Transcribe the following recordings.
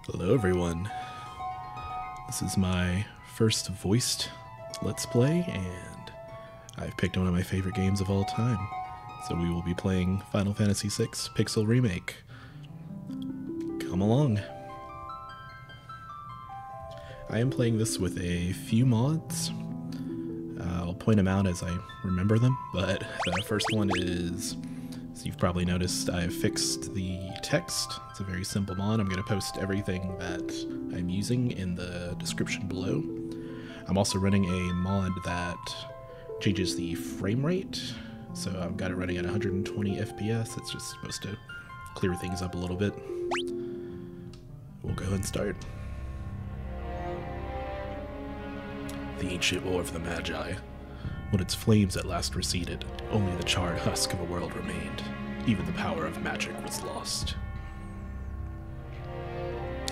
Hello everyone, this is my first voiced Let's Play, and I've picked one of my favorite games of all time. So we will be playing Final Fantasy VI Pixel Remake. Come along. I am playing this with a few mods. I'll point them out as I remember them, but the first one is, as you've probably noticed, I've fixed the text. It's a very simple mod. I'm going to post everything that I'm using in the description below. I'm also running a mod that changes the frame rate. So I've got it running at 120 FPS. It's just supposed to clear things up a little bit. We'll go ahead and start. The ancient war of the Magi. When its flames at last receded, only the charred husk of a world remained. Even the power of magic was lost.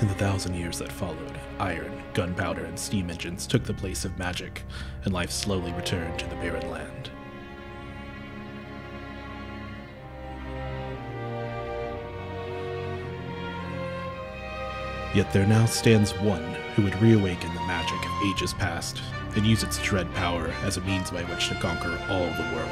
In the 1,000 years that followed, iron, gunpowder, and steam engines took the place of magic, and life slowly returned to the barren land. Yet there now stands one who would reawaken the magic of ages past, and use its dread power as a means by which to conquer all the world.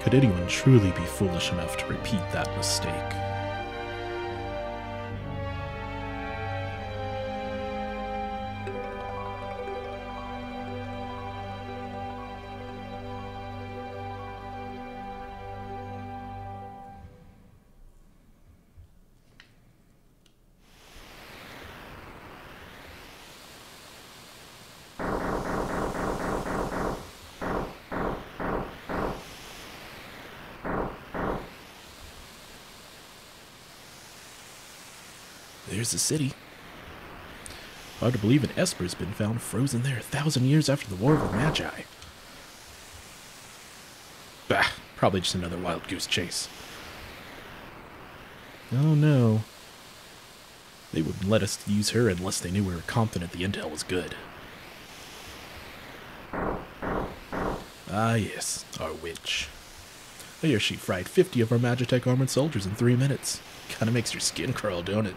Could anyone truly be foolish enough to repeat that mistake? There's the city. Hard to believe an Esper's been found frozen there 1,000 years after the War of the Magi. Bah, probably just another wild goose chase. Oh no. They wouldn't let us use her unless they knew we were confident the intel was good. Ah yes, our witch. I hear she fried 50 of our Magitek Armored soldiers in 3 minutes. Kinda makes your skin crawl, don't it?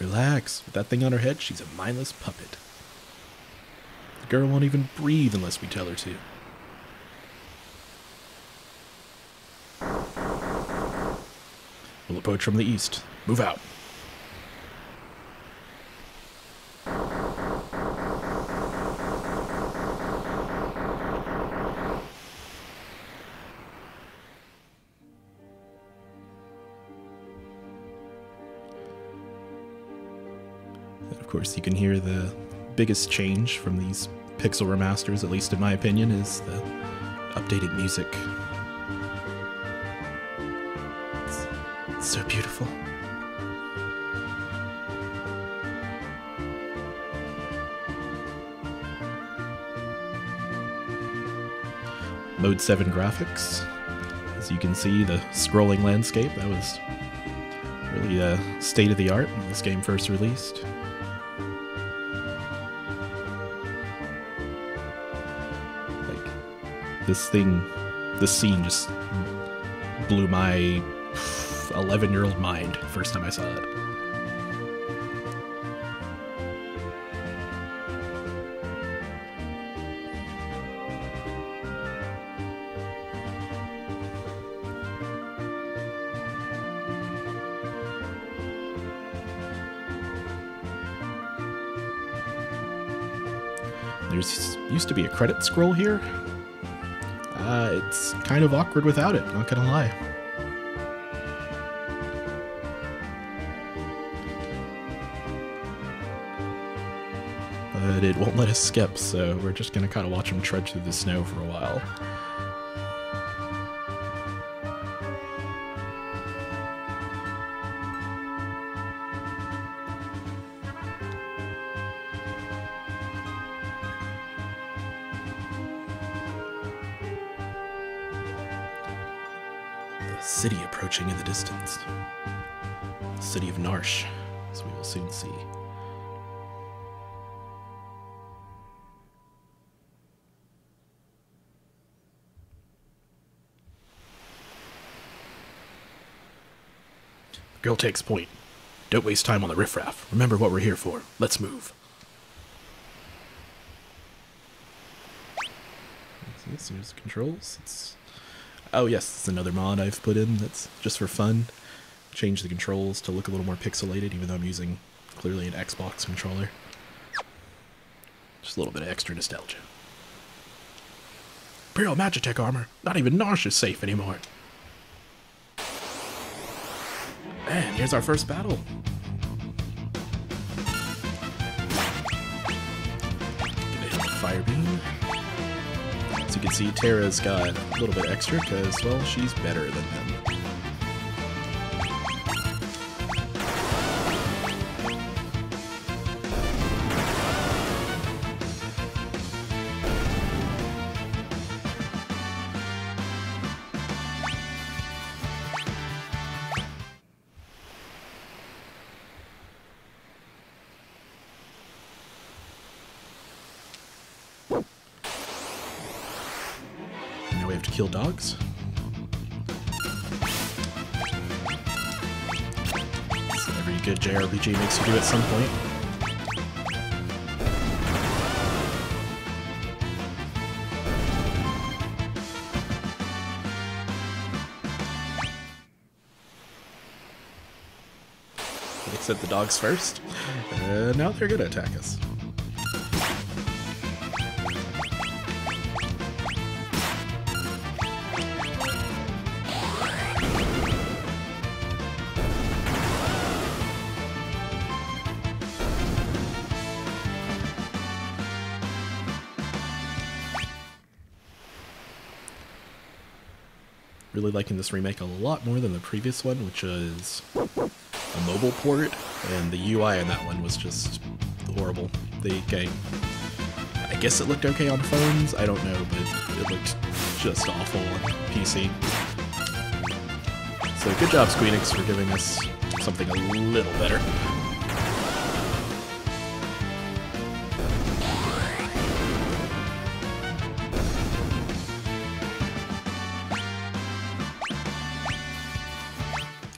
Relax. With that thing on her head, she's a mindless puppet. The girl won't even breathe unless we tell her to. We'll approach from the east. Move out. Of course, you can hear the biggest change from these pixel remasters, at least in my opinion, is the updated music. It's so beautiful. Mode 7 graphics. As you can see, the scrolling landscape, that was really state-of-the-art when this game first released. This scene just blew my 11-year-old mind first time I saw it. There's used to be a credit scroll here. It's kind of awkward without it, not gonna lie. But it won't let us skip, so we're just gonna kind of watch him trudge through the snow for a while. City approaching in the distance. The city of Narshe, as we will soon see. Girl takes point. Don't waste time on the riffraff. Remember what we're here for. Let's move. Let's use controls. Oh yes, it's another mod I've put in that's just for fun. Change the controls to look a little more pixelated, even though I'm using clearly an Xbox controller. Just a little bit of extra nostalgia. Imperial Magitek Armor. Not even Narshe is safe anymore. And here's our first battle. Gonna hit the fire beam. As you can see, Terra's got a little bit extra because, well, she's better than them. Now we have to kill dogs. So every good JRPG makes you do at some point. Except the dogs first. Now they're gonna attack us. Really liking this remake a lot more than the previous one, which was a mobile port, and the UI in that one was just horrible. I guess it looked okay on phones, I don't know, but it looked just awful on PC. So good job, Square Enix, for giving us something a little better.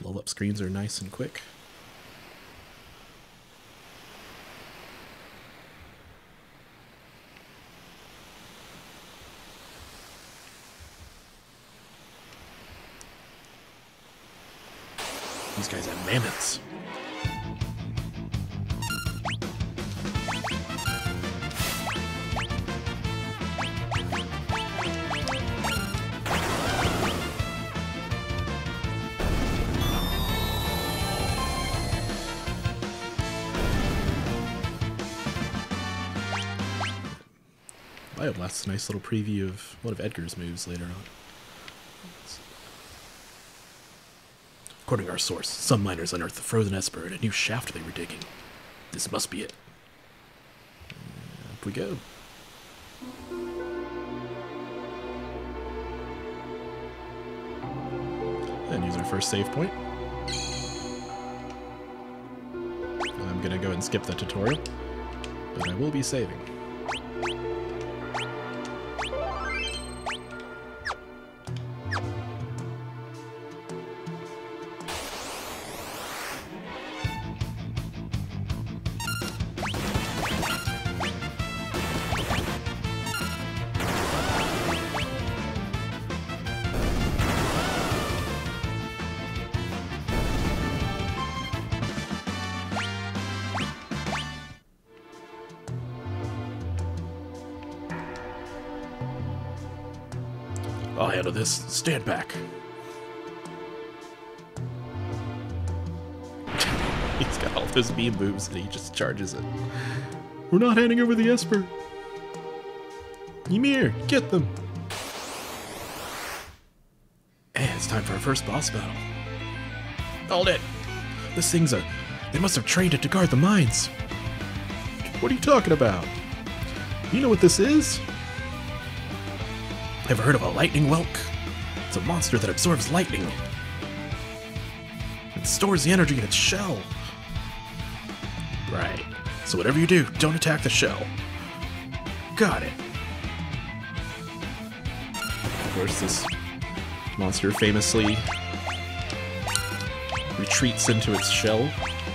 Level-up screens are nice and quick. These guys have mammoths. Bioblast's a nice little preview of one of Edgar's moves later on. According to our source, some miners unearthed the frozen Esper in a new shaft they were digging. This must be it. Up we go. And use our first save point. I'm gonna go ahead and skip that tutorial, but I will be saving. I'll handle this. Stand back. He's got all those beam moves and he just charges it. We're not handing over the Esper. Ymir, get them. And it's time for our first boss battle. Hold it. This thing's a... They must have trained it to guard the mines. What are you talking about? You know what this is? Ever heard of a lightning Whelk? It's a monster that absorbs lightning. It stores the energy in its shell. Right. So whatever you do, don't attack the shell. Got it. Of course, this monster famously retreats into its shell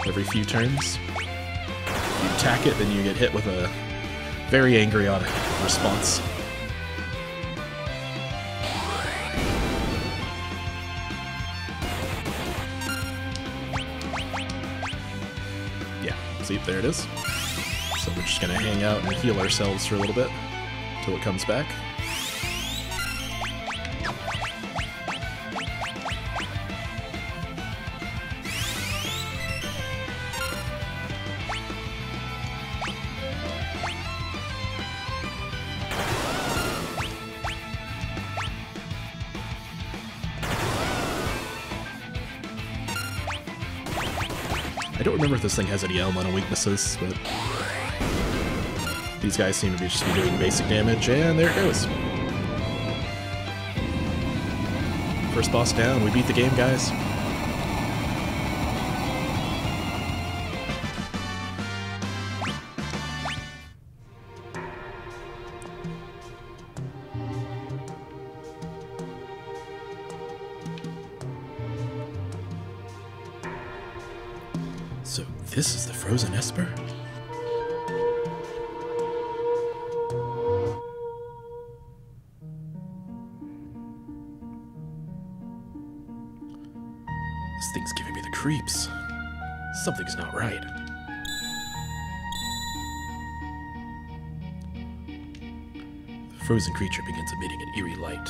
every few turns. If you attack it, then you get hit with a very angry response. Yeah, see, there it is. So we're just gonna hang out and heal ourselves for a little bit until it comes back. I don't remember if this thing has any elemental weaknesses, but these guys seem to just be doing basic damage, and there it goes. First boss down, we beat the game, guys. So this is the Frozen Esper? This thing's giving me the creeps. Something's not right. The frozen creature begins emitting an eerie light.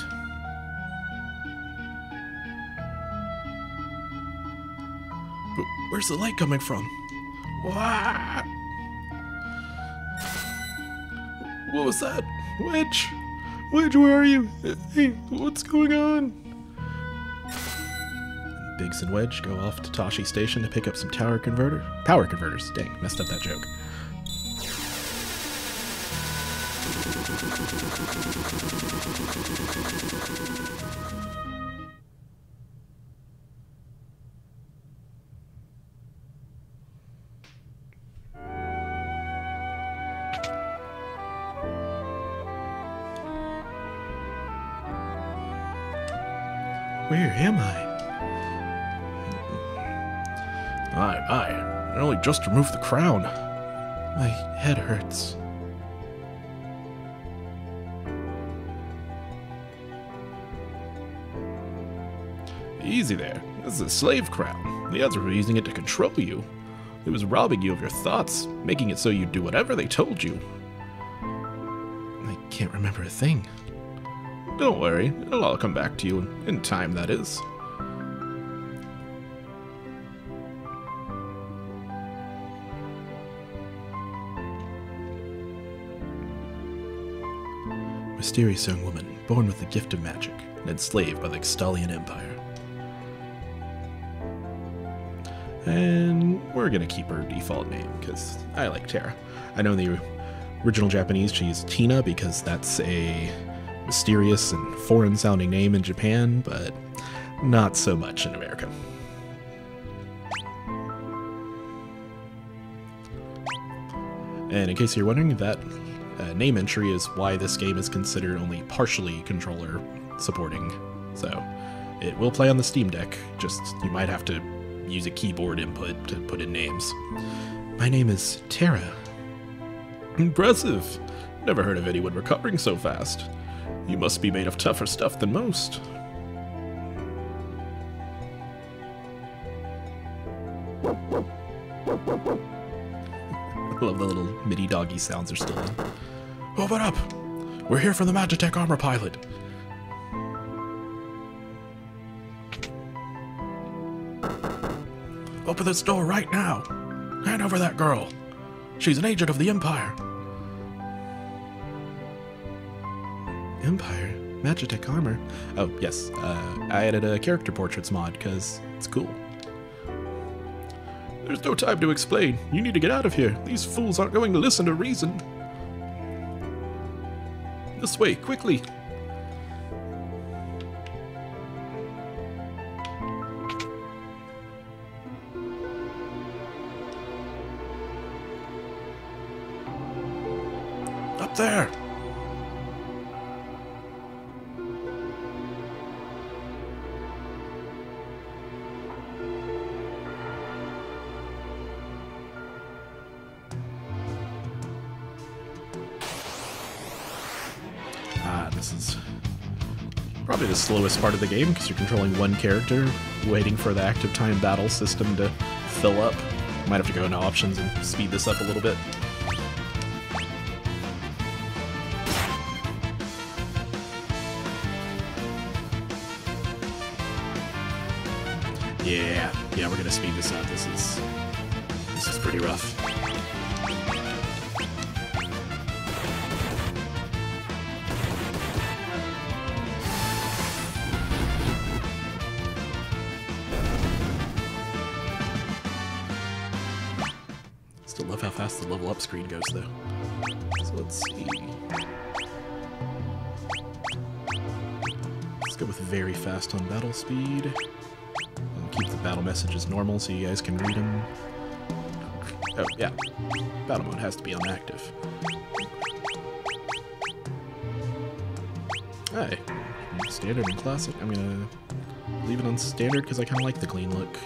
But where's the light coming from? What? What was that? Wedge? Wedge, where are you? Hey, what's going on? Biggs and Wedge go off to Tashi Station to pick up some power converters. Dang, messed up that joke. Where am I? I only just removed the crown. My head hurts. Easy there. This is a slave crown. The others were using it to control you. It was robbing you of your thoughts, making it so you'd do whatever they told you. I can't remember a thing. Don't worry, it'll all come back to you in time, that is. Mysterious young woman, born with the gift of magic, and enslaved by the Xtalian Empire. And we're gonna keep her default name, because I like Terra. I know in the original Japanese she is Tina, because that's a mysterious and foreign-sounding name in Japan, but not so much in America. And in case you're wondering, that name entry is why this game is considered only partially controller supporting. So it will play on the Steam Deck, just you might have to use a keyboard input to put in names. My name is Terra. Impressive. Never heard of anyone recovering so fast. You must be made of tougher stuff than most. I love the little MIDI doggy sounds are still in. Open up! We're here for the Magitek Armor pilot. Open this door right now. Hand over that girl. She's an agent of the Empire. Empire? Magitek Armor? Oh, yes. I added a character portraits mod because it's cool. There's no time to explain. You need to get out of here. These fools aren't going to listen to reason. This way, quickly. Up there. This is probably the slowest part of the game because you're controlling one character, waiting for the active time battle system to fill up. Might have to go into options and speed this up a little bit. Yeah, we're gonna speed this up. This is pretty rough. Still love how fast the level up screen goes though. So let's see. Let's go with very fast on battle speed. Keep the battle messages normal so you guys can read them. Oh, yeah. Battle mode has to be on active. Alright. Standard and classic. I'm gonna leave it on standard because I kind of like the clean look.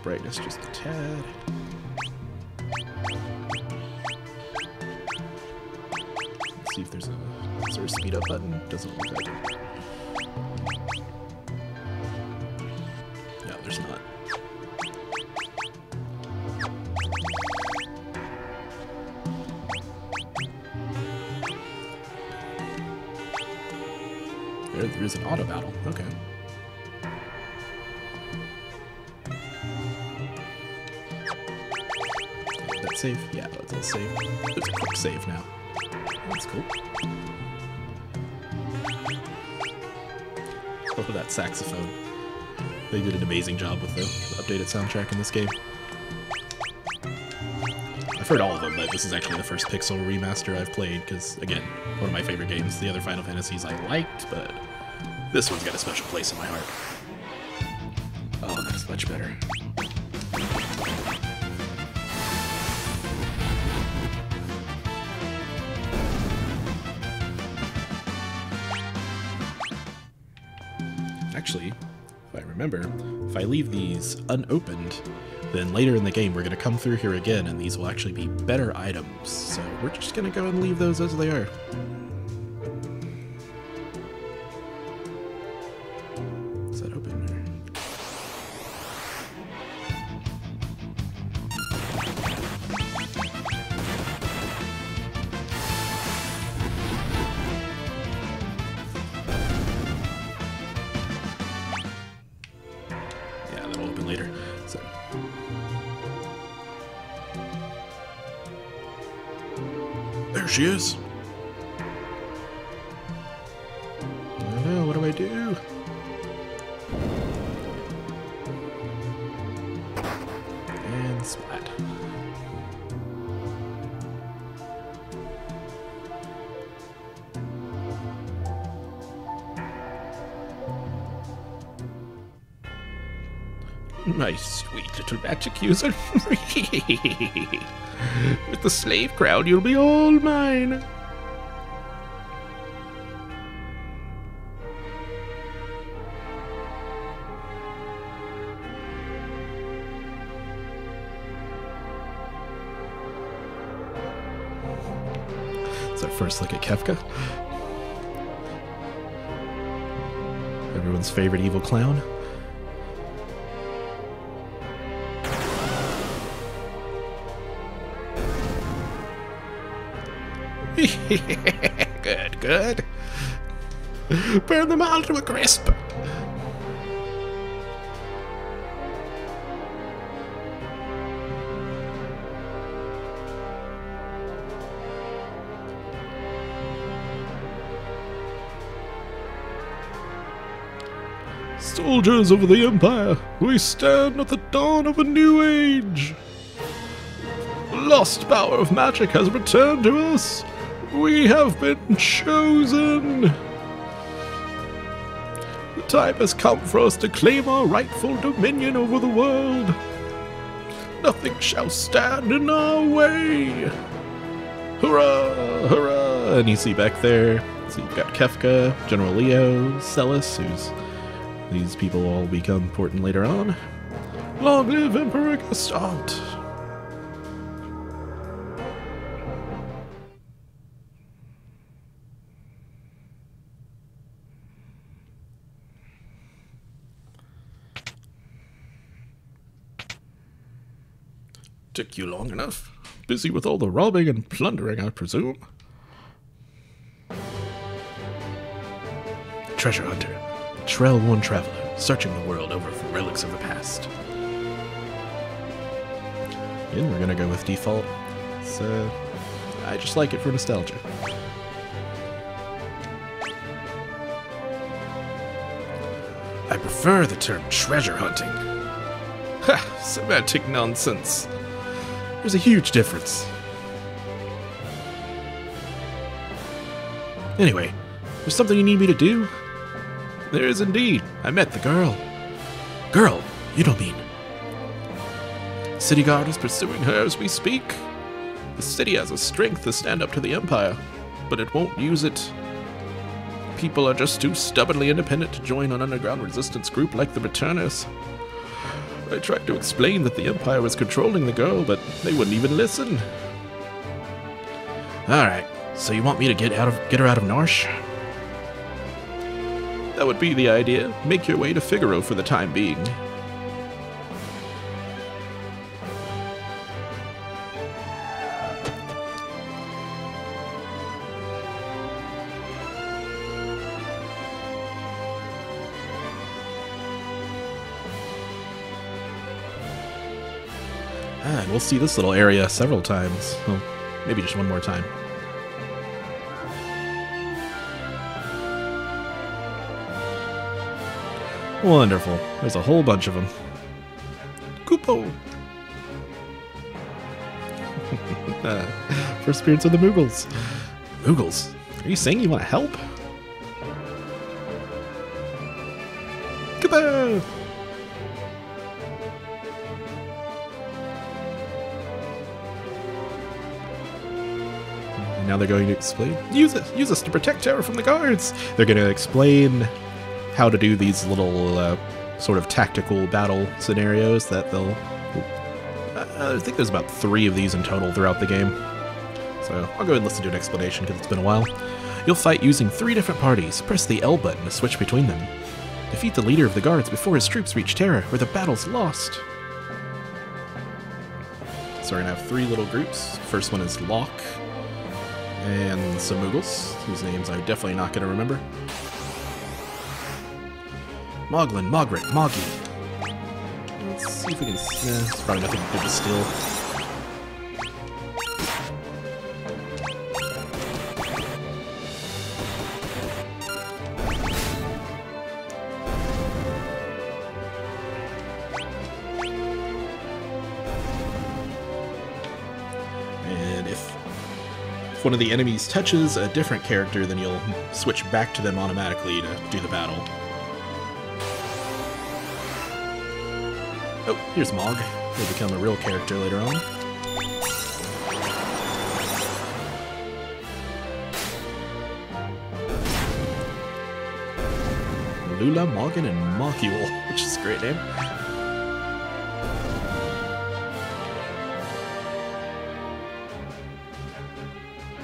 Brightness just a tad. Let's see if there's a... Is there a speed up button? Doesn't look like it. No, there's not. There is an auto battle. Okay. That save? Yeah, that's a save. It's a quick save now. That's cool. Look at that saxophone. They did an amazing job with the updated soundtrack in this game. I've heard all of them, but this is actually the first Pixel remaster I've played, because, again, one of my favorite games. The other Final Fantasies I liked, but this one's got a special place in my heart. Oh, that's much better. Actually, if I remember, if I leave these unopened, then later in the game we're going to come through here again and these will actually be better items. So we're just going to go and leave those as they are. Is that open? Yeah, that'll open later. So. There she is. Oh no, what do I do? And splat. My sweet little magic user. With the slave crowd, you'll be all mine. It's our first look at Kefka. Everyone's favorite evil clown. Good, good. Burn them all to a crisp. Soldiers of the Empire, we stand at the dawn of a new age. The lost power of magic has returned to us. We have been chosen! The time has come for us to claim our rightful dominion over the world. Nothing shall stand in our way! Hurrah! Hurrah! And you see back there, so you've got Kefka, General Leo, Celis, these people all become important later on. Long live Emperor Gestalt! Took you long enough. Busy with all the robbing and plundering, I presume. Treasure hunter. Trail-worn traveler, searching the world over for relics of the past. And we're gonna go with default. So, I just like it for nostalgia. I prefer the term treasure hunting. Ha! Semantic nonsense. There's a huge difference. Anyway, there's something you need me to do? There is indeed. I met the girl. Girl? You don't mean... City Guard is pursuing her as we speak. The city has a strength to stand up to the Empire, but it won't use it. People are just too stubbornly independent to join an underground resistance group like the Returners. I tried to explain that the Empire was controlling the girl, but they wouldn't even listen. Alright, so you want me to get her out of Narshe? That would be the idea. Make your way to Figaro for the time being. And we'll see this little area several times. Well, maybe just one more time. Wonderful. There's a whole bunch of them. Chocobo! First appearance of the moogles. Moogles? Are you saying you want to help? Chocobo! Now they're going to explain. Use us to protect Terra from the guards. They're going to explain how to do these little sort of tactical battle scenarios that they'll... I think there's about 3 of these in total throughout the game. So I'll go ahead and listen to an explanation because it's been a while. You'll fight using 3 different parties. Press the L button to switch between them. Defeat the leader of the guards before his troops reach Terra, where the battle's lost. So we're going to have 3 little groups. First one is Locke. And some moogles, whose names I'm definitely not going to remember. Moglin, Mogrit, Moggy. Let's see if we can... it's probably nothing good to steal. And if one of the enemies touches a different character, then you'll switch back to them automatically to do the battle. Oh, here's Mog. He'll become a real character later on. Lula, Moggin, and Mockule, which is a great name.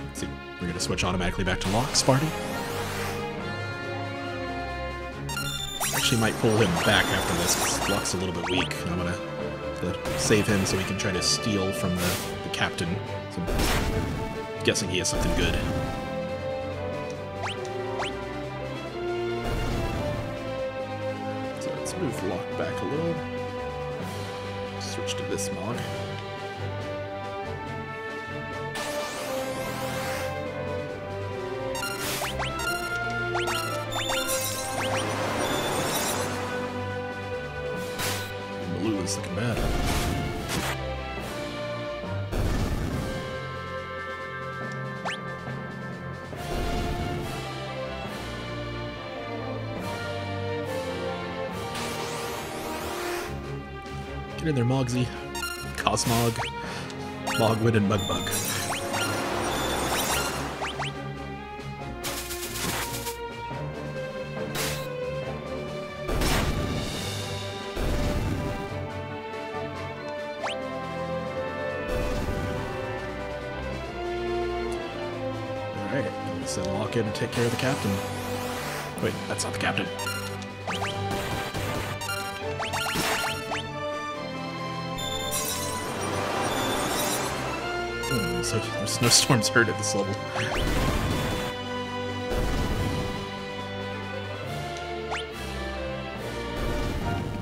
Let's see, we're going to switch automatically back to Locke's party. Actually might pull him back after this, because Locke's a little bit weak. I'm going to save him so he can try to steal from the captain. So I'm guessing he has something good. So let's move Locke back a little. Switch to this Mog. It's looking bad. Get in there, Mogsy. Cosmog. Mogwin and Mugbug. Alright, let's send Locke in and take care of the captain. Wait, that's not the captain. so there's no storms heard at this level.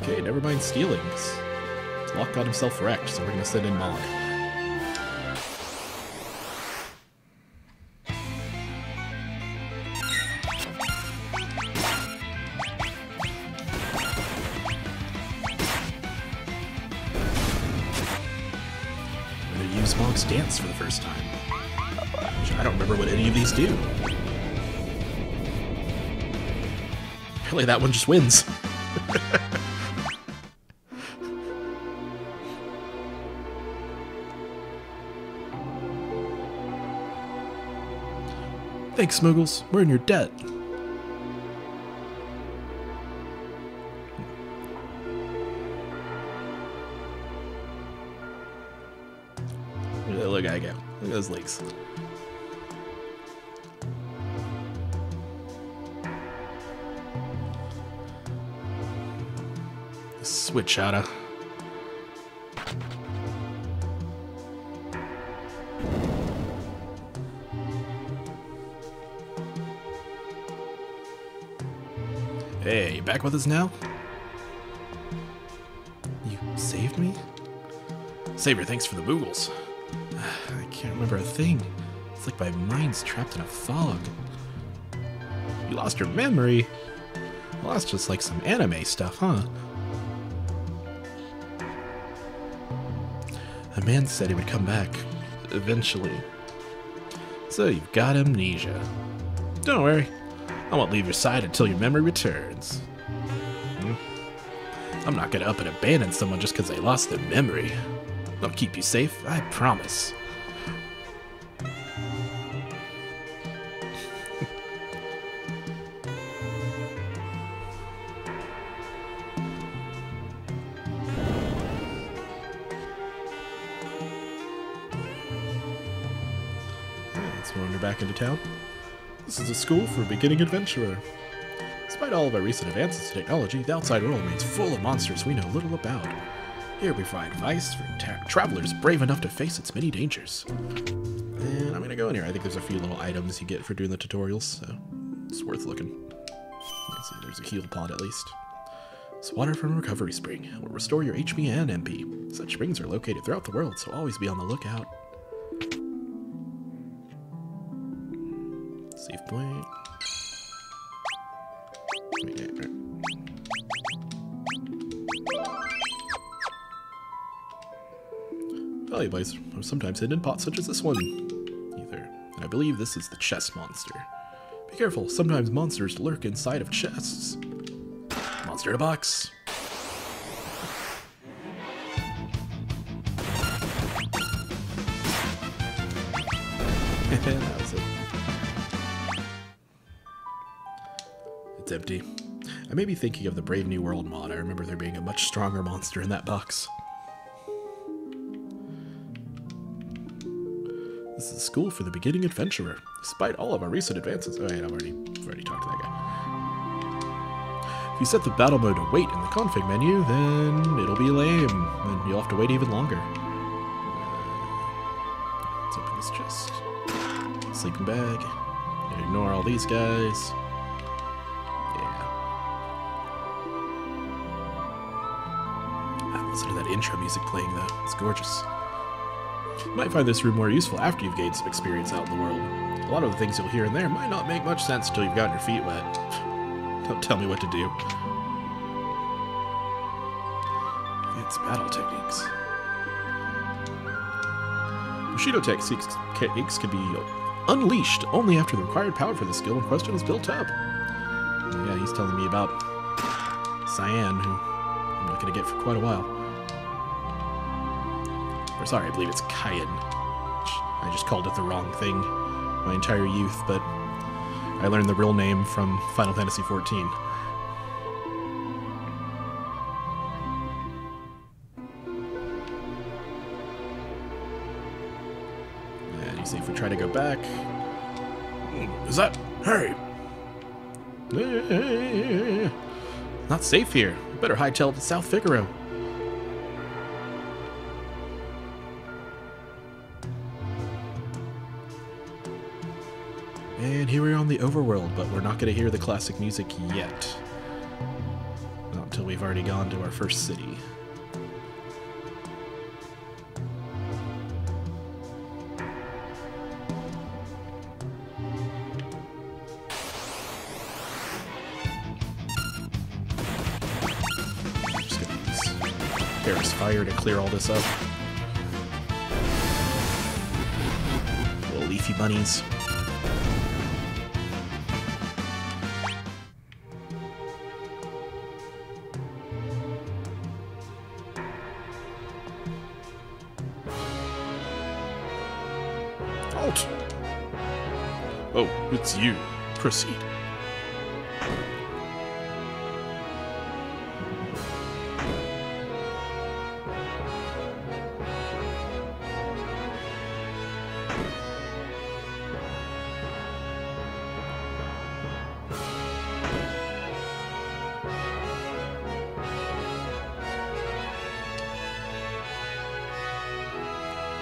Okay, never mind stealing. Locke got himself wrecked, so we're gonna send in Mog. Mog's dance for the first time. I don't remember what any of these do. Apparently that one just wins. Thanks, moogles. We're in your debt. Look at those leaks. Switch out of. Hey, you back with us now? You saved me? Savior, thanks for the moogles. I can't remember a thing. It's like my mind's trapped in a fog. You lost your memory? Well, that's just like some anime stuff, huh? A man said he would come back. Eventually. So you've got amnesia. Don't worry. I won't leave your side until your memory returns. I'm not gonna up and abandon someone just because they lost their memory. I'll keep you safe, I promise. Let's wander back into town. This is a school for a beginning adventurer. Despite all of our recent advances in technology, the outside world remains full of monsters we know little about. Here we find advice for travelers brave enough to face its many dangers. And I'm gonna go in here. I think there's a few little items you get for doing the tutorials, so it's worth looking. Let's see, there's a heal pod at least. It's water from a recovery spring. It will restore your HP and MP. Such springs are located throughout the world, so always be on the lookout. Save point. Valuables are sometimes hidden in pots such as this one. And I believe this is the chest monster. Be careful, sometimes monsters lurk inside of chests. Monster in a box. That was it. It's empty. I may be thinking of the Brave New World mod. I remember there being a much stronger monster in that box. This is a school for the beginning adventurer. Despite all of our recent advances... Oh, wait, I've already talked to that guy. If you set the battle mode to wait in the config menu, then it'll be lame, and you'll have to wait even longer. Let's open this chest. Sleeping bag. Ignore all these guys. Listen to that intro music playing, though. It's gorgeous. You might find this room more useful after you've gained some experience out in the world. A lot of the things you'll hear in there might not make much sense until you've gotten your feet wet. Don't tell me what to do. Advanced battle techniques. Bushido techniques can be unleashed only after the required power for the skill in question is built up. Yeah, he's telling me about Cyan, who I'm not going to get for quite a while. Or sorry, I believe it's Cyan. I just called it the wrong thing my entire youth, but I learned the real name from Final Fantasy XIV. And you see if we try to go back... Is that... Hurry! Not safe here. Better hightail to South Figaro. And here we're on the overworld, but we're not going to hear the classic music yet. Not until we've already gone to our first city. Just gonna use Paris Fire to clear all this up. Little leafy bunnies. Halt! Oh, it's you. Proceed.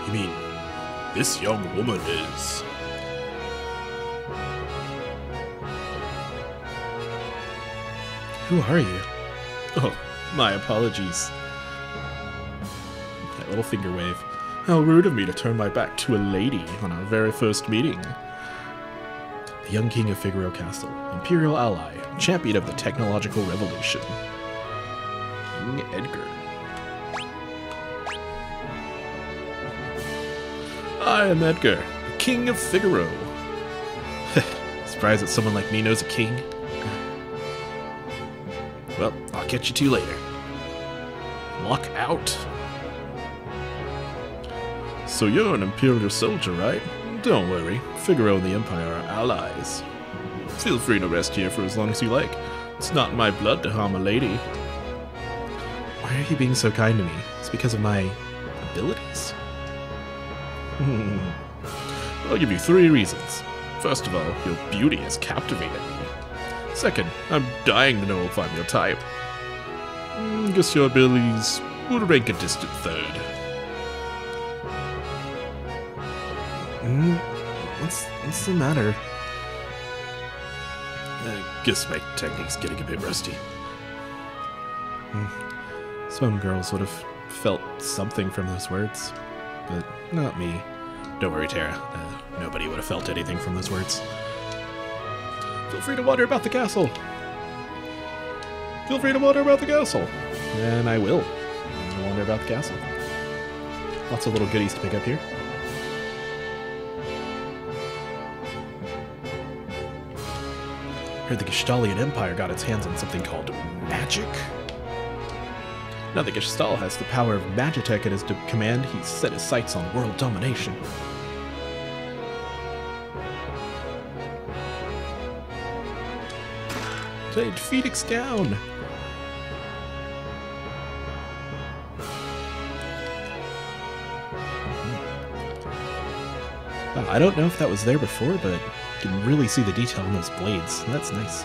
You mean, this young woman is... Who are you? Oh, my apologies. That little finger wave. How rude of me to turn my back to a lady on our very first meeting. The young king of Figaro Castle, imperial ally, champion of the technological revolution. King Edgar. I am Edgar, the king of Figaro. Surprised that someone like me knows a king? Well, I'll catch you two later. Locke out. So you're an Imperial soldier, right? Don't worry, Figaro and the Empire are allies. Feel free to rest here for as long as you like. It's not in my blood to harm a lady. Why are you being so kind to me? It's because of my abilities? I'll give you 3 reasons. First of all, your beauty has captivated me. Second, I'm dying to know if I'm your type. Guess your abilities would rank a distant third. What's the matter? I guess my technique's getting a bit rusty. Some girls would have felt something from those words, but not me. Don't worry, Tara. Nobody would have felt anything from those words. Feel free to wander about the castle. Feel free to wander about the castle. And I will wander about the castle. Lots of little goodies to pick up here. Heard the Gestalian Empire got its hands on something called magic. Now that Gestal has the power of Magitek at his command, he's set his sights on world domination. Take Phoenix down! I don't know if that was there before, but you can really see the detail in those blades. That's nice.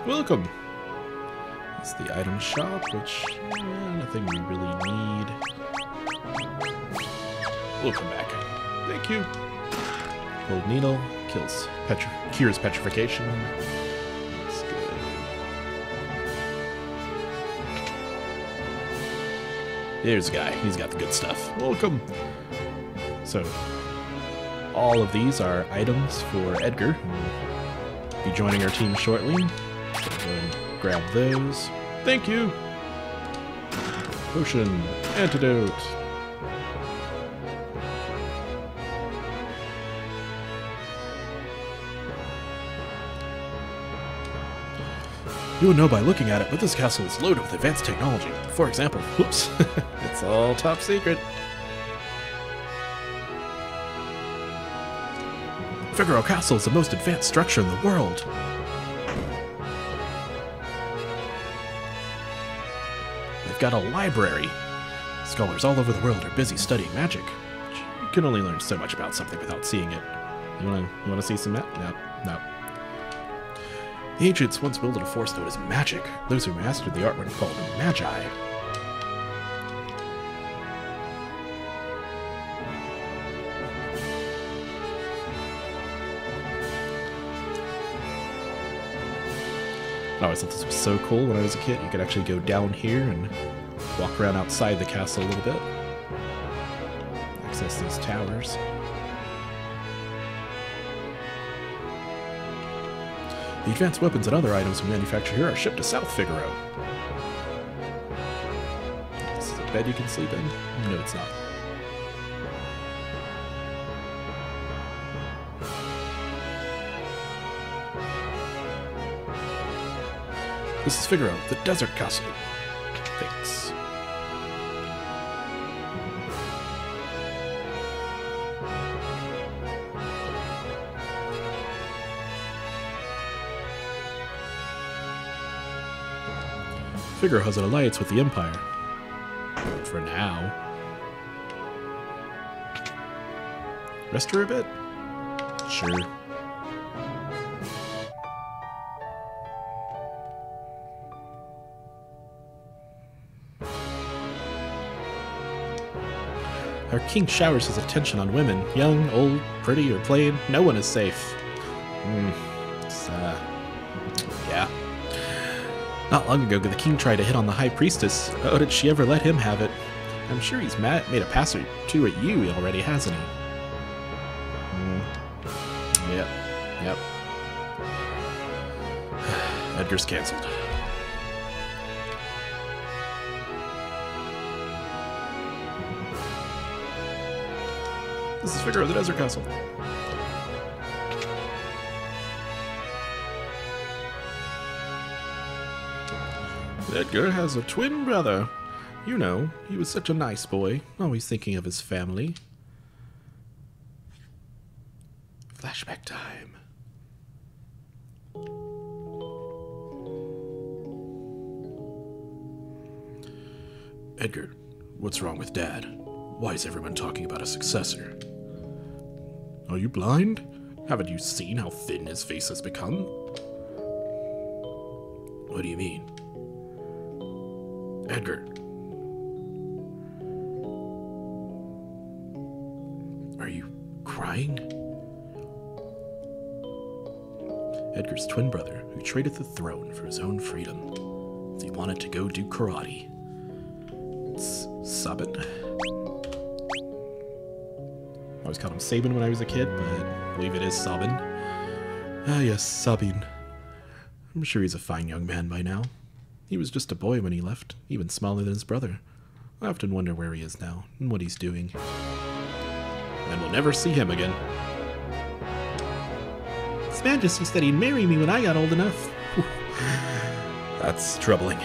Welcome! It's the item shop, which, nothing we really need. We'll come back. Thank you. Gold needle cures petrification. That's good. Here's a guy. He's got the good stuff. Welcome. So, all of these are items for Edgar, who will be joining our team shortly. So go and grab those. Thank you. Potion, antidote. You would know by looking at it, but this castle is loaded with advanced technology. For example, whoops, it's all top secret. Figaro Castle is the most advanced structure in the world. They've got a library. Scholars all over the world are busy studying magic. You can only learn so much about something without seeing it. You wanna see some map? No. The ancients once wielded a force known as magic. Those who mastered the art were called magi. I always thought this was so cool when I was a kid. You could actually go down here and walk around outside the castle a little bit. Access these towers. The advanced weapons and other items we manufacture here are shipped to South Figaro. This is a bed you can sleep in? No, it's not. This is Figaro, the desert castle. Thanks. Figaro has an alliance with the Empire. For now. Rest her a bit? Sure. Our king showers his attention on women. Young, old, pretty, or plain. No one is safe. Yeah. Not long ago, the king tried to hit on the high priestess. Oh, did she ever let him have it? I'm sure he's made a pass or two at you already, hasn't he? Yep. Edgar's cancelled. This is Figaro, the desert castle. Edgar has a twin brother. You know, he was such a nice boy, always thinking of his family. Flashback time. Edgar, what's wrong with Dad? Why is everyone talking about a successor? Are you blind? Haven't you seen how thin his face has become? What do you mean? Edgar. Are you crying? Edgar's twin brother, who traded the throne for his own freedom. He wanted to go do karate. It's Sabin. I always called him Sabin when I was a kid, but I believe it is Sabin. Ah yes, Sabin. I'm sure he's a fine young man by now. He was just a boy when he left, even smaller than his brother. I often wonder where he is now, and what he's doing. And we'll never see him again. His Majesty said he'd marry me when I got old enough. That's troubling.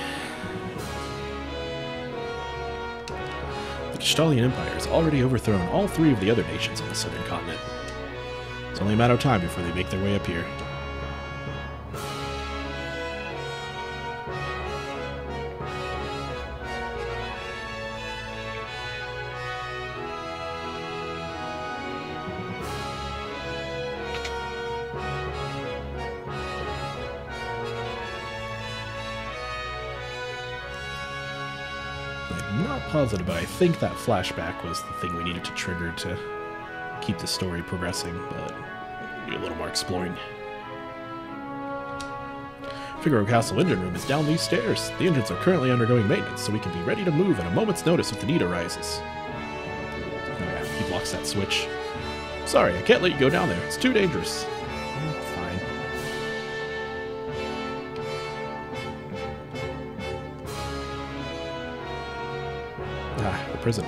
The Gestalian Empire has already overthrown all three of the other nations on the southern continent. It's only a matter of time before they make their way up here. I'm not positive, but I think that flashback was the thing we needed to trigger to keep the story progressing, but do a little more exploring. Figaro Castle engine room is down these stairs. The engines are currently undergoing maintenance, so we can be ready to move at a moment's notice if the need arises. Oh yeah, he blocks that switch. Sorry, I can't let you go down there. It's too dangerous. Fine. Ah, the prison.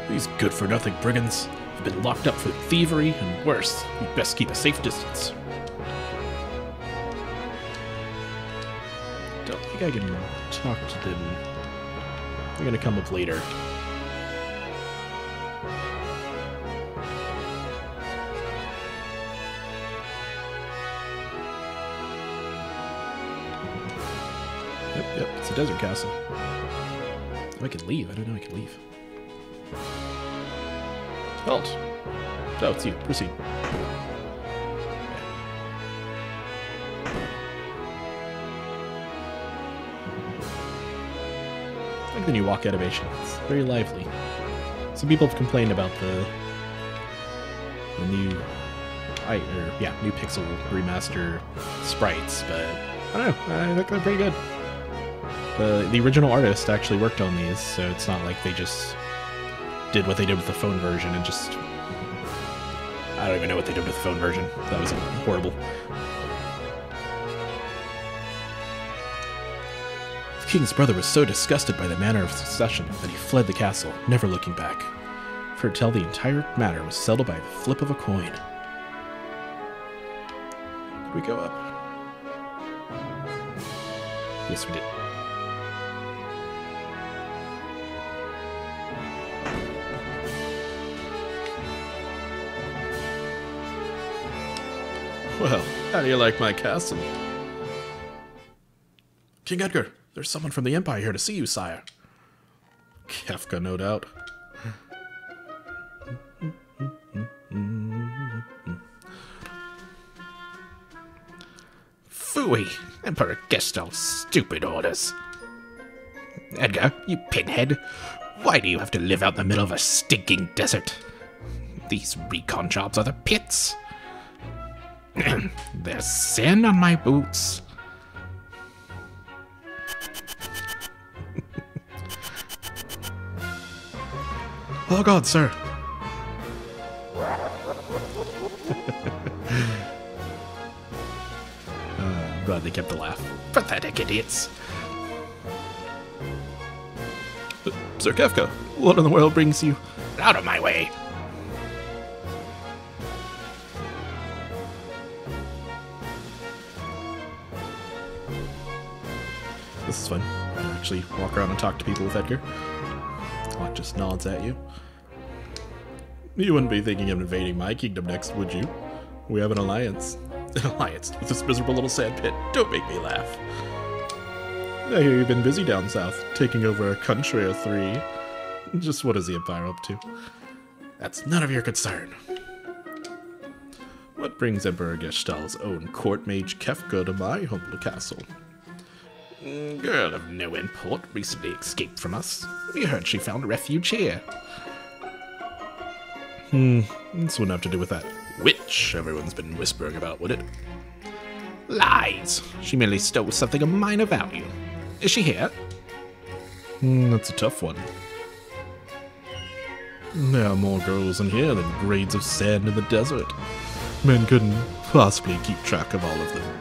These good-for-nothing brigands have been locked up for thievery and worse. You'd best keep a safe distance. Don't think I can talk to them. They're gonna come up later. Yep, it's a desert castle. Oh, I can leave. I don't know I can leave. Halt! Oh, it's you. Proceed. I like the new walk animation. It's very lively. Some people have complained about the new new pixel remaster sprites, but I don't know. I think they're pretty good. The original artist actually worked on these, so it's not like they just did what they did with the phone version and just... I don't even know what they did with the phone version. That was horrible. The king's brother was so disgusted by the manner of succession that he fled the castle, never looking back. For to tell the entire matter was settled by the flip of a coin. Did we go up? Yes, we did. Well, how do you like my castle? King Edgar, there's someone from the Empire here to see you, sire. Kefka, no doubt. Phooey! Emperor Gestal's stupid orders. Edgar, you pinhead. Why do you have to live out in the middle of a stinking desert? These recon jobs are the pits. There's sand on my boots. Oh God, sir. I'm glad they kept the laugh. Pathetic idiots. Sir Kefka, what in the world brings you? Out of my way. This is fun. You can actually walk around and talk to people with Edgar. Locke just nods at you. You wouldn't be thinking of invading my kingdom next, would you? We have an alliance. An alliance with this miserable little sandpit. Don't make me laugh. I hear you've been busy down south, taking over a country or three. Just what is the Empire up to? That's none of your concern. What brings Emperor Gestal's own court mage Kefka to my humble castle? Girl of no import recently escaped from us. We heard she found refuge here. This wouldn't have to do with that witch everyone's been whispering about, would it? Lies! She merely stole something of minor value. Is she here? That's a tough one. There are more girls in here than grades of sand in the desert. Men couldn't possibly keep track of all of them.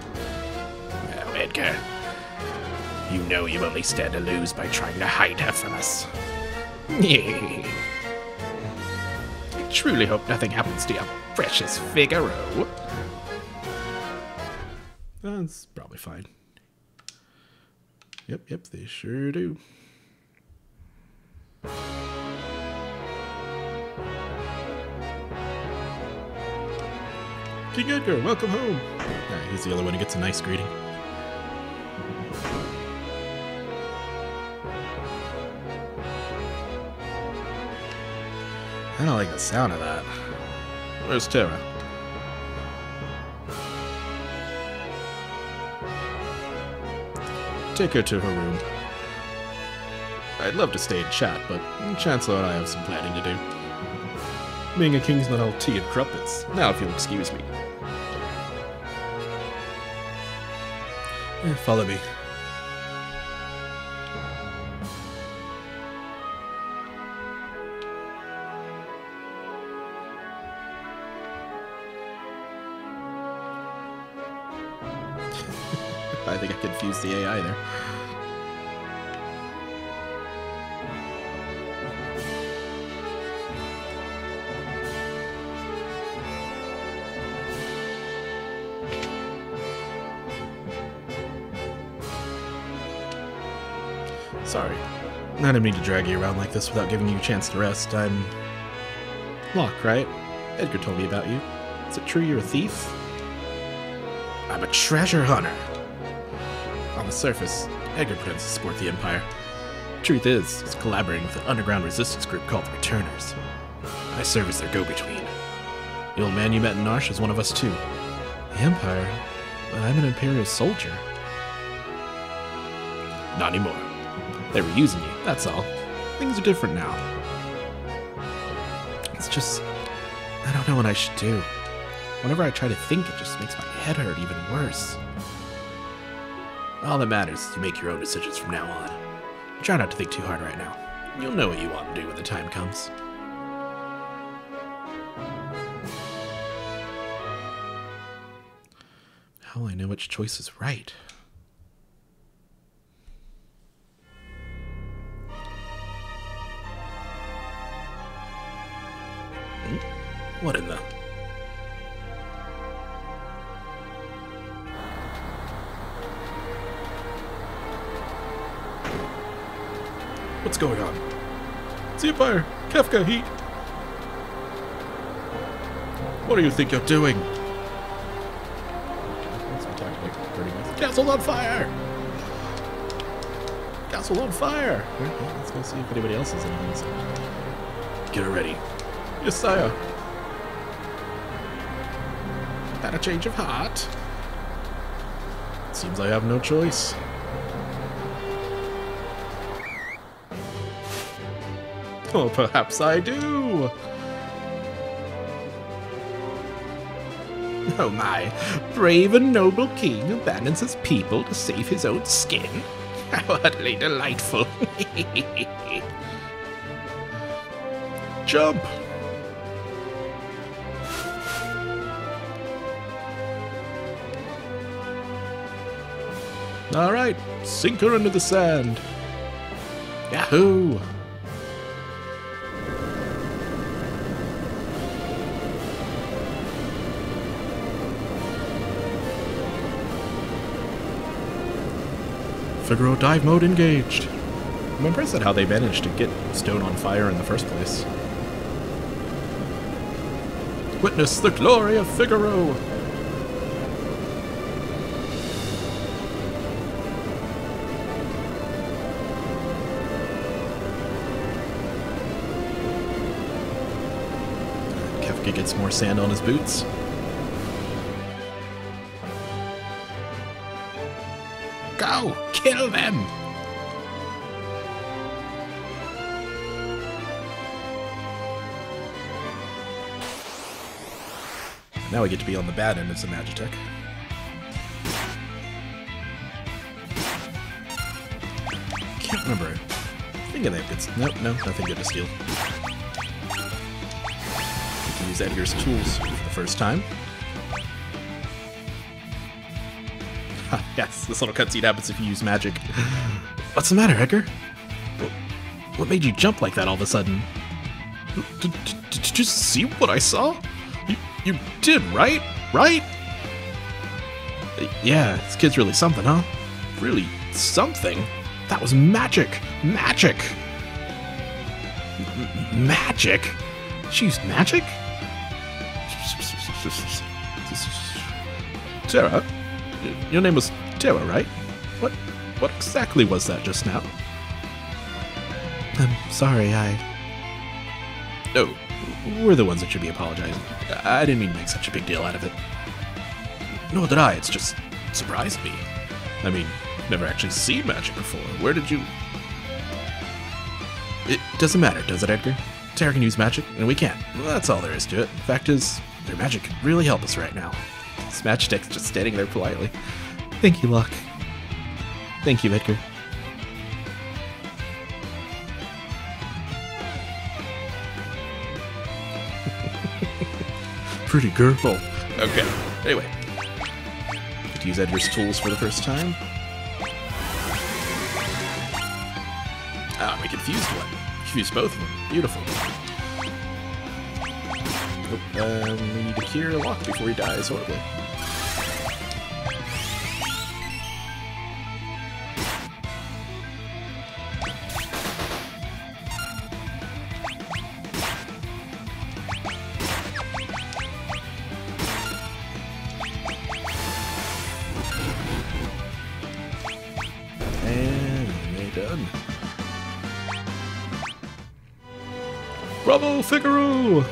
Well, Edgar, you know you only stand to lose by trying to hide her from us. I truly hope nothing happens to your precious Figaro. That's probably fine. Yep, they sure do. King Edgar, welcome home. He's the other one who gets a nice greeting. I don't like the sound of that. Where's Terra? Take her to her room. I'd love to stay and chat, but Chancellor and I have some planning to do. Being a king's not all tea and crumpets. Now, if you'll excuse me. Follow me. I think I confused the AI there. Sorry. I didn't mean to drag you around like this without giving you a chance to rest. I'm... Locke, right? Edgar told me about you. Is it true you're a thief? I'm a treasure hunter. On the surface, Edgar pretends to support the Empire. Truth is, he's collaborating with an underground resistance group called the Returners. I I serve as their go-between. The old man you met in Narshe is one of us too. The Empire? But I'm an Imperial soldier. Not anymore. They were using you, that's all. Things are different now. It's just... I don't know what I should do. Whenever I try to think, it just makes my head hurt even worse. All that matters is you make your own decisions from now on. Try not to think too hard right now. You'll know what you want to do when the time comes. How will I know which choice is right? What in the... What's going on? It's the Empire! Kefka, he... What do you think you're doing? Castle on fire! Castle on fire! Okay, let's go see if anybody else is in on this. Get her ready. Yes, sire. Had a change of heart. Seems I have no choice. Oh, perhaps I do. Oh my, brave and noble king abandons his people to save his own skin. How utterly delightful. Jump! Alright, sink her into the sand. Yahoo! Figaro dive mode engaged. I'm impressed at how they managed to get stone on fire in the first place. Witness the glory of Figaro! Kefka gets more sand on his boots. Go! Kill them! Now we get to be on the bad end of some Magitek. Can't remember. I think they have good... Nope, no, nothing good to steal. We can use Edgar's tools for the first time. Yes, this little cutscene happens if you use magic. What's the matter, Edgar? What made you jump like that all of a sudden? Did you see what I saw? You did, right? Right? Yeah, this kid's really something, huh? Really something? That was magic! Magic! Magic? She used magic? Sarah? Your name was Tara, right? What exactly was that just now? I'm sorry, No, we're the ones that should be apologizing. I didn't mean to make such a big deal out of it. Nor did I, it's just surprised me. I mean, never actually seen magic before. Where did you... It doesn't matter, does it, Edgar? Tara can use magic, and we can't. Well, that's all there is to it. Fact is, their magic could really help us right now. This Magitek's just standing there politely. Thank you, Locke. Thank you, Edgar. Pretty girl. Okay, anyway. Get to use Edgar's tools for the first time. Ah, we confused one. Confused both of them. Beautiful. Oh, we need to cure Locke before he dies horribly. And we're done. Bravo, Figaro!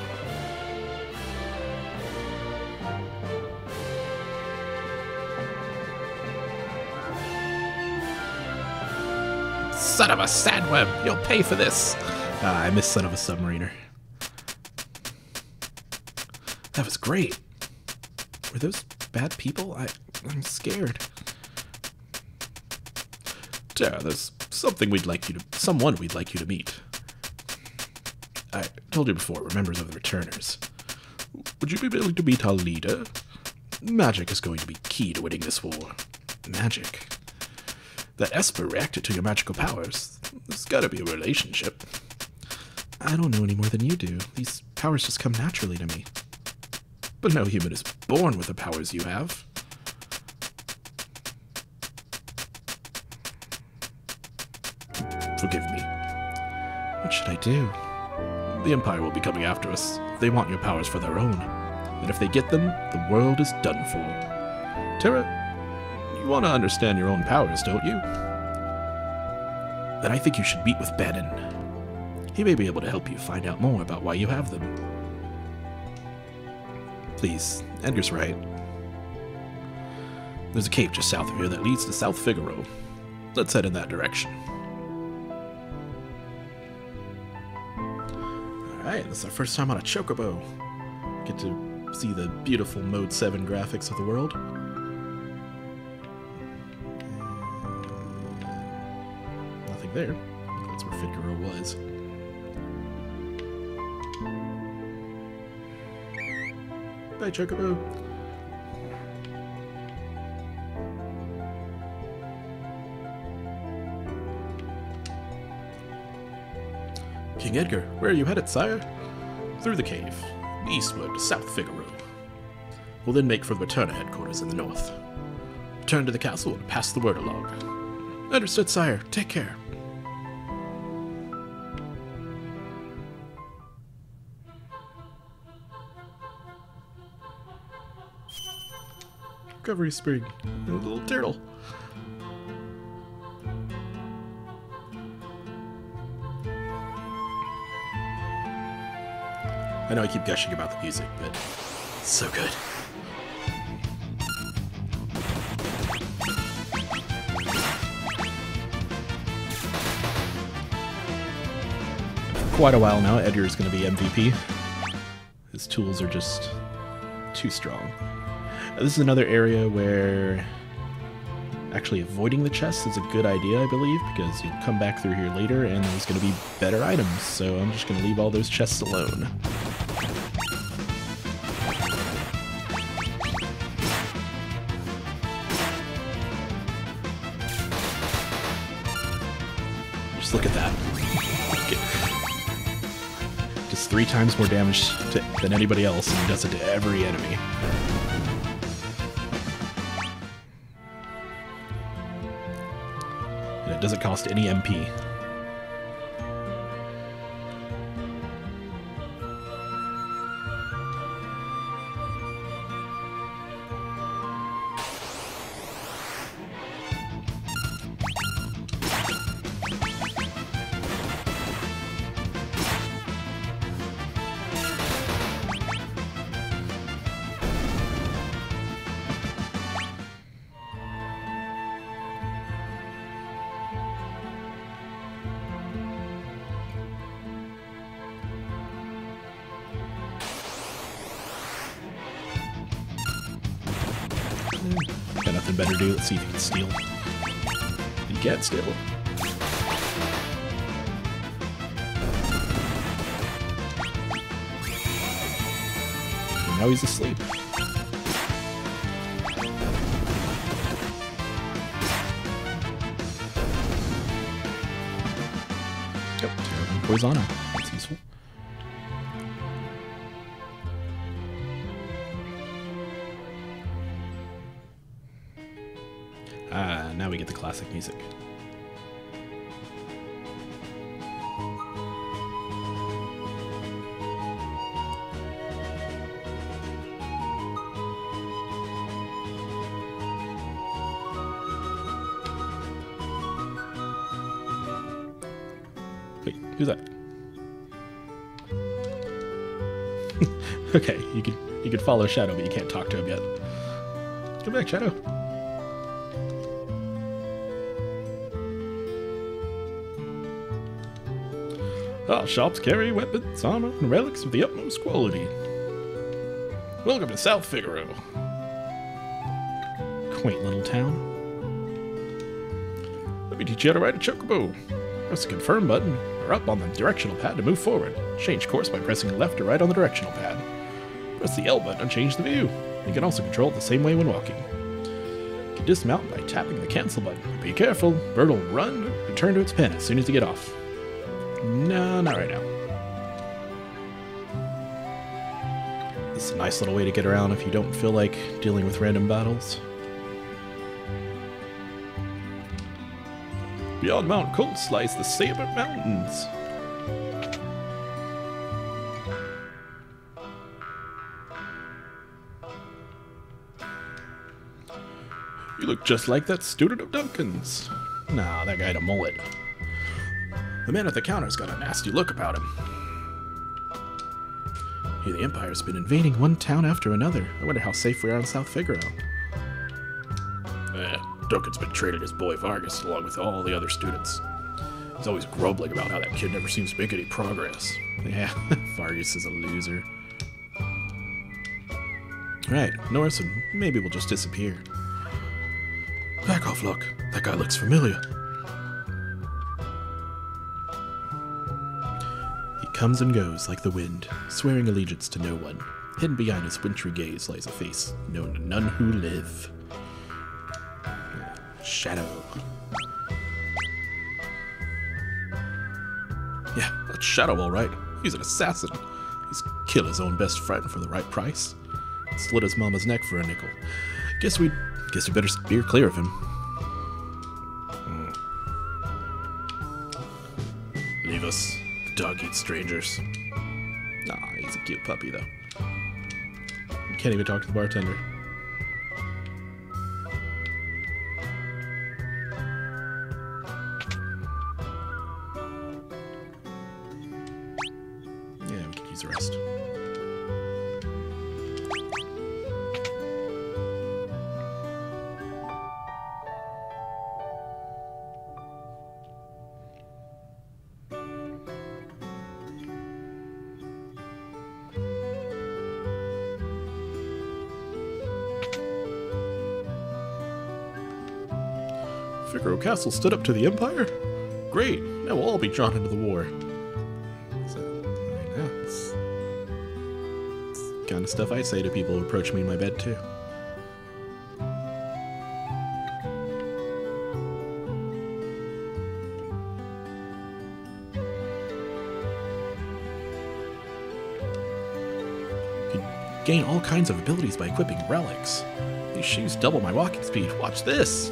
Son of a sandworm, you'll pay for this. I missed Son of a Submariner. That was great. Were those bad people? I'm scared. Tara, there's someone we'd like you to meet. I told you before, we're members of the Returners. Would you be willing to meet our leader? Magic is going to be key to winning this war. Magic? That Esper reacted to your magical powers. There's gotta be a relationship. I don't know any more than you do. These powers just come naturally to me. But no human is born with the powers you have. Forgive me. What should I do? The Empire will be coming after us. They want your powers for their own. And if they get them, the world is done for. Tara, you want to understand your own powers, don't you? Then I think you should meet with Bannon. He may be able to help you find out more about why you have them. Please, Edgar's right. There's a cave just south of here that leads to South Figaro. Let's head in that direction. Alright, this is our first time on a Chocobo. Get to see the beautiful Mode 7 graphics of the world. Nothing there. That's where Figaro was. Bye, Chocobo. King Edgar, where are you headed, sire? Through the cave, eastward to South Figaro. We'll then make for the Returner headquarters in the north. Return to the castle and pass the word along. Understood, sire. Take care. Recovery spring. A little turtle. I know I keep gushing about the music, but it's so good. For quite a while now, Edgar is going to be MVP. His tools are just too strong. This is another area where actually avoiding the chests is a good idea, I believe, because you'll come back through here later and there's going to be better items, so I'm just going to leave all those chests alone. Just look at that. Just 3 times more damage than anybody else, and he does it to every enemy. And it doesn't cost any MP. Got nothing better to do. Let's see if he can steal. He can't steal. And now he's asleep. Yep, Terra Poisona. That's useful. Now we get the classic music. Wait, who's that? Okay, you could follow Shadow, but you can't talk to him yet. Come back, Shadow. Our shops carry weapons, armor, and relics of the utmost quality. Welcome to South Figaro. Quaint little town. Let me teach you how to ride a Chocobo. Press the confirm button, or up on the directional pad to move forward. Change course by pressing left or right on the directional pad. Press the L button to change the view. You can also control it the same way when walking. You can dismount by tapping the cancel button. Be careful, bird will run, return to its pen as soon as you get off. No, not right now. This is a nice little way to get around if you don't feel like dealing with random battles. Beyond Mount Cold lies the Saber Mountains. You look just like that student of Duncan's. Nah, that guy had a mullet. The man at the counter's got a nasty look about him. Hey, the Empire's been invading one town after another. I wonder how safe we are in South Figaro. Duncan's been training his boy Vargas along with all the other students. He's always grumbling about how that kid never seems to make any progress. Yeah, Vargas is a loser. Right, north, and maybe we'll just disappear. Back off, Locke. That guy looks familiar. He comes and goes like the wind, swearing allegiance to no one. Hidden behind his wintry gaze lies a face known to none who live. Shadow. Yeah, that's Shadow all right. He's an assassin. He's killed his own best friend for the right price. Slit his mama's neck for a nickel. Guess we better steer clear of him. Leave us. The dog eats strangers. Aw, he's a cute puppy though. Can't even talk to the bartender. Yeah, we can use the rest. Figaro Castle stood up to the Empire? Great, now we'll all be drawn into the war. So, I know, it's the kind of stuff I say to people who approach me in my bed, too. You can gain all kinds of abilities by equipping relics. These shoes double my walking speed. Watch this!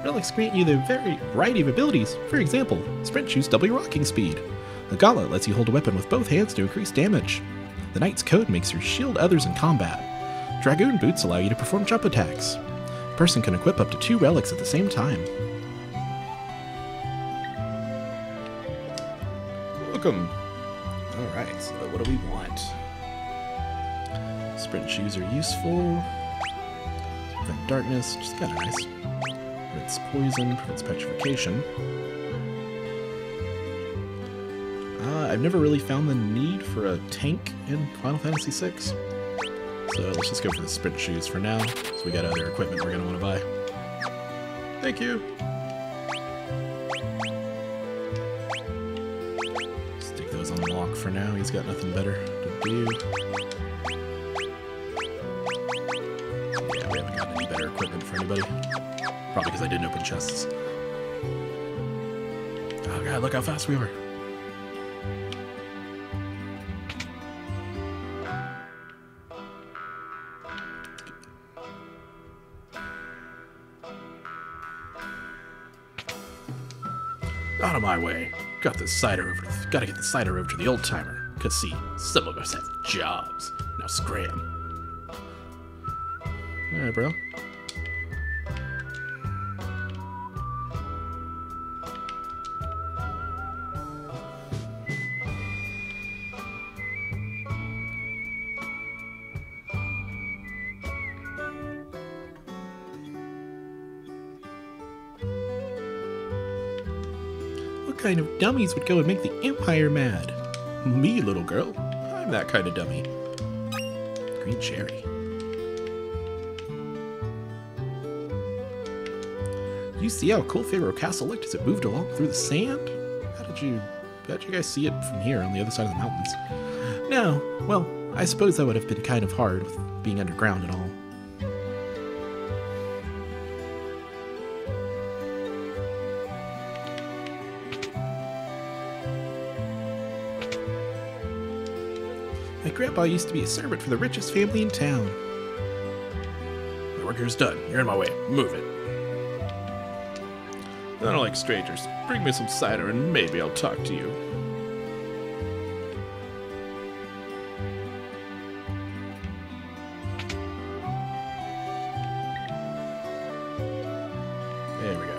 Relics grant you the variety of abilities. For example, sprint shoes double your walking speed. The gauntlet lets you hold a weapon with both hands to increase damage. The Knight's Code makes you shield others in combat. Dragoon boots allow you to perform jump attacks. A person can equip up to 2 relics at the same time. Welcome. Alright, so what do we want? Sprint shoes are useful. Prevent darkness, which is kind of nice. Prevents poison, prevents petrification. I've never really found the need for a tank in Final Fantasy VI. So let's just go for the sprint shoes for now. So we got other equipment we're going to want to buy. Thank you! Stick those on Locke for now. He's got nothing better to do. Yeah, we haven't gotten any better equipment for anybody. Probably because I didn't open chests. Oh god, look how fast we were. Out of my way. Gotta get the cider over to the old timer. Cause see, some of us have jobs. Now scram. Alright, bro. kind of dummies would go and make the Empire mad? Me, little girl. I'm that kind of dummy. Green cherry. You see how cool Figaro Castle looked as it moved along through the sand? How'd you guys see it from here on the other side of the mountains? No, well, I suppose that would have been kind of hard with being underground and all. My grandpa used to be a servant for the richest family in town. The work here's done. You're in my way. Move it. I don't like strangers. Bring me some cider and maybe I'll talk to you. There we go.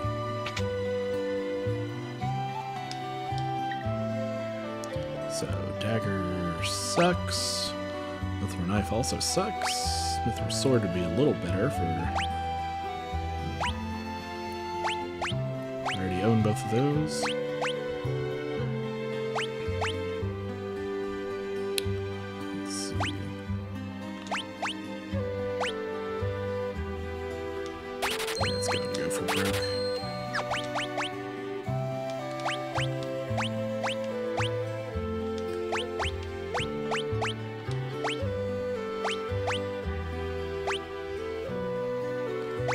So, dagger sucks. Mithril knife also sucks. Mithril sword would be a little better for... I own both of those. Let's see. Let's go for broke.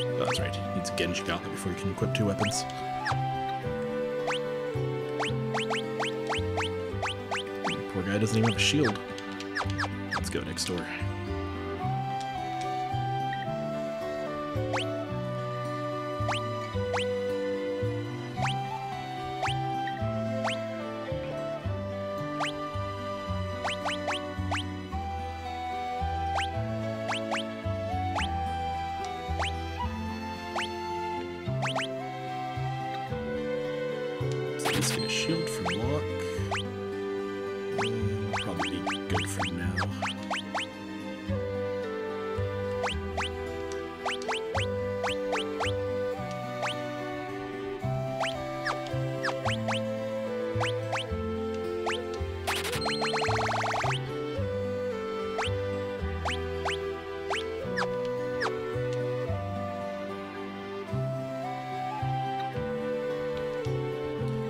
Oh, that's right. He needs a Genji gauntlet before he can equip 2 weapons. Poor guy doesn't even have a shield. Let's go next door. So let's get a shield for Locke. Probably be good for now.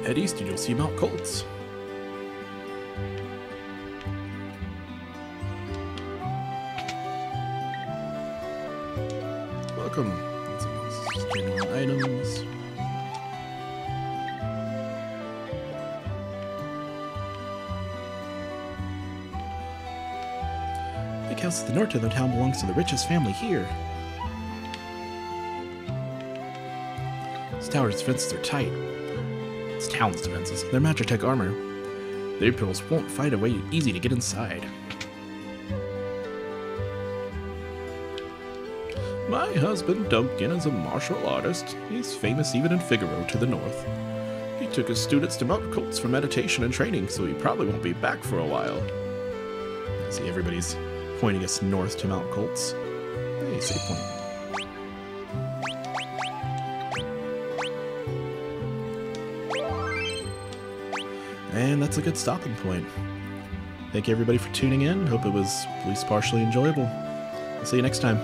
Head east and you'll see Mount Colts. Welcome. Let's see, this is general items. The big house at the north of the town belongs to the richest family here. This tower's defenses are tight. This town's defenses. They're Magitek Armor. The Imperials won't find a way easy to get inside. My husband, Duncan, is a martial artist. He's famous even in Figaro to the north. He took his students to Mount Colts for meditation and training, so he probably won't be back for a while. See, everybody's pointing us north to Mount Colts. Hey, save point. And that's a good stopping point. Thank you everybody for tuning in. Hope it was at least partially enjoyable. I'll see you next time.